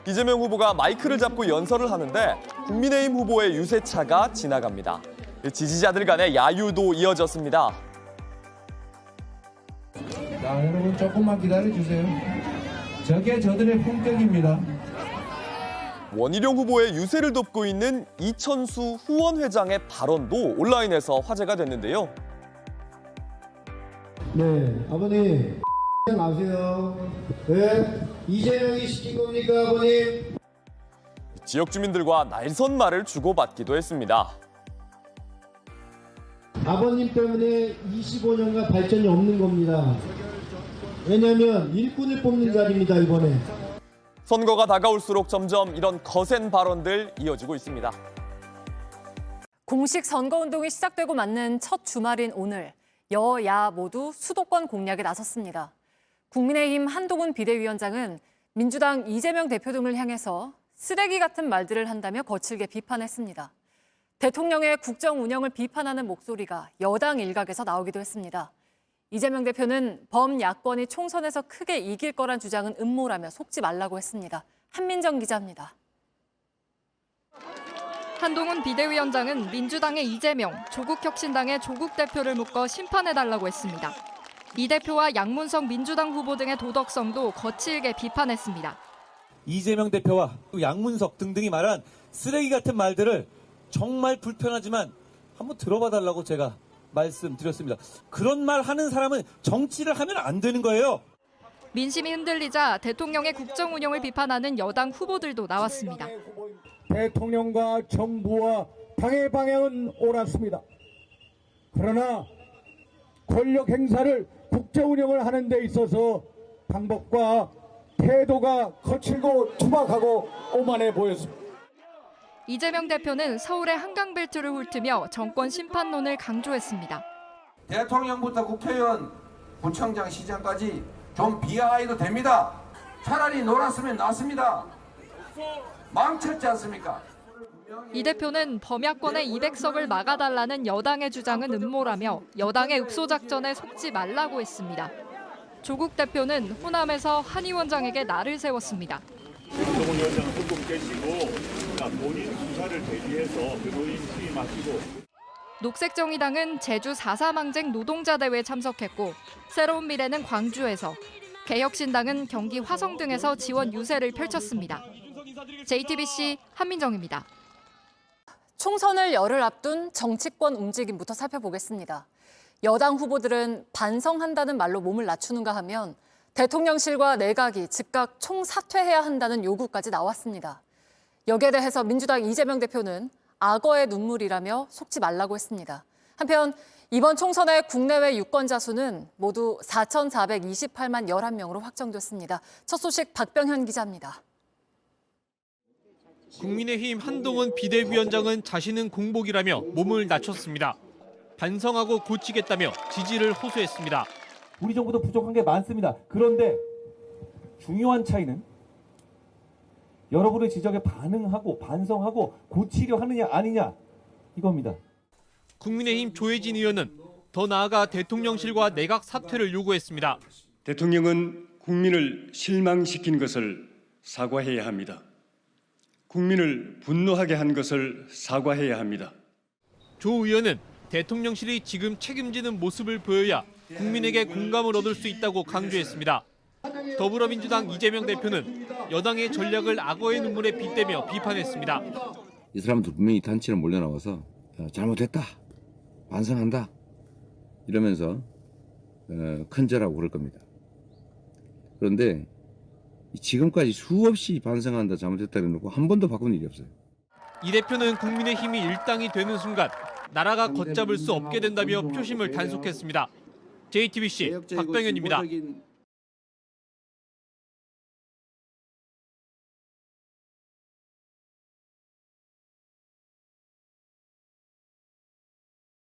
이재명 후보가 마이크를 잡고 연설을 하는데 국민의힘 후보의 유세차가 지나갑니다. 지지자들 간의 야유도 이어졌습니다. 자, 여러분 조금만 기다려주세요. 저게 저들의 품격입니다. 원희룡 후보의 유세를 돕고 있는 이천수 후원회장의 발언도 온라인에서 화제가 됐는데요. 네, 아버님 아세요? 네, 이재명이 시킨 겁니까, 아버님? 지역 주민들과 날선말을 주고받기도 했습니다. 아버님 때문에 25년간 발전이 없는 겁니다. 왜냐하면 일꾼을 뽑는 자리입니다, 이번에. 선거가 다가올수록 점점 이런 거센 발언들 이어지고 있습니다. 공식 선거운동이 시작되고 맞는 첫 주말인 오늘, 여야 모두 수도권 공략에 나섰습니다. 국민의힘 한동훈 비대위원장은 민주당 이재명 대표 등을 향해서 쓰레기 같은 말들을 한다며 거칠게 비판했습니다. 대통령의 국정 운영을 비판하는 목소리가 여당 일각에서 나오기도 했습니다. 이재명 대표는 범야권이 총선에서 크게 이길 거란 주장은 음모라며 속지 말라고 했습니다. 한민정 기자입니다. 한동훈 비대위원장은 민주당의 이재명, 조국혁신당의 조국 대표를 묶어 심판해달라고 했습니다. 이 대표와 양문석 민주당 후보 등의 도덕성도 거칠게 비판했습니다. 이재명 대표와 양문석 등등이 말한 쓰레기 같은 말들을 정말 불편하지만 한번 들어봐달라고 제가 말씀드렸습니다. 그런 말 하는 사람은 정치를 하면 안 되는 거예요. 민심이 흔들리자 대통령의 국정 운영을 비판하는 여당 후보들도 나왔습니다. 대통령과 정부와 당의 방향은 옳았습니다. 그러나 권력 행사를 국정 운영을 하는 데 있어서 방법과 태도가 거칠고 투박하고 오만해 보였습니다. 이재명 대표는 서울의 한강벨트를 훑으며 정권 심판론을 강조했습니다. 대통령부터 국회의원, 구청장, 시장까지 좀 비하해도 됩니다. 차라리 놀았으면 낫습니다. 망쳤지 않습니까? 이 대표는 범야권의 200석을 막아달라는 여당의 주장은 음모라며 여당의 읍소작전에 속지 말라고 했습니다. 조국 대표는 호남에서 한 위원장에게 날을 세웠습니다. 정동훈 위원장은 후보 깨시고 본인 수사를 대비해서 변호인 취임하시고. 녹색정의당은 제주 4.4 망쟁 노동자 대회에 참석했고 새로운 미래는 광주에서, 개혁신당은 경기 화성 등에서 지원 유세를 펼쳤습니다. JTBC 한민정입니다. 총선을 열흘 앞둔 정치권 움직임부터 살펴보겠습니다. 여당 후보들은 반성한다는 말로 몸을 낮추는가 하면 대통령실과 내각이 즉각 총사퇴해야 한다는 요구까지 나왔습니다. 여기에 대해서 민주당 이재명 대표는 악어의 눈물이라며 속지 말라고 했습니다. 한편 이번 총선의 국내외 유권자 수는 모두 4,428만 11명으로 확정됐습니다. 첫 소식 박병현 기자입니다. 국민의힘 한동훈 비대위원장은 자신은 공복이라며 몸을 낮췄습니다. 반성하고 고치겠다며 지지를 호소했습니다. 우리 정부도 부족한 게 많습니다. 그런데 중요한 차이는 여러분의 지적에 반응하고 반성하고 고치려 하느냐 아니냐 이겁니다. 국민의힘 조혜진 의원은 더 나아가 대통령실과 내각 사퇴를 요구했습니다. 대통령은 국민을 실망시킨 것을 사과해야 합니다. 국민을 분노하게 한 것을 사과해야 합니다. 조 의원은 대통령실이 지금 책임지는 모습을 보여야 국민에게 공감을 얻을 수 있다고 강조했습니다. 더불어민주당 이재명 대표는 여당의 전략을 악어의 눈물에 빗대며 비판했습니다. 이 사람들 분명히 단체로 몰려나와서 잘못했다, 반성한다 이러면서 큰절하고 그럴 겁니다. 그런데 지금까지 수없이 반성한다, 잘못했다 해놓고 한 번도 바꾼 일이 없어요. 이 대표는 국민의힘이 일당이 되는 순간 나라가 걷잡을 수 없게 된다며 표심을 단속했습니다. JTBC 박병현입니다.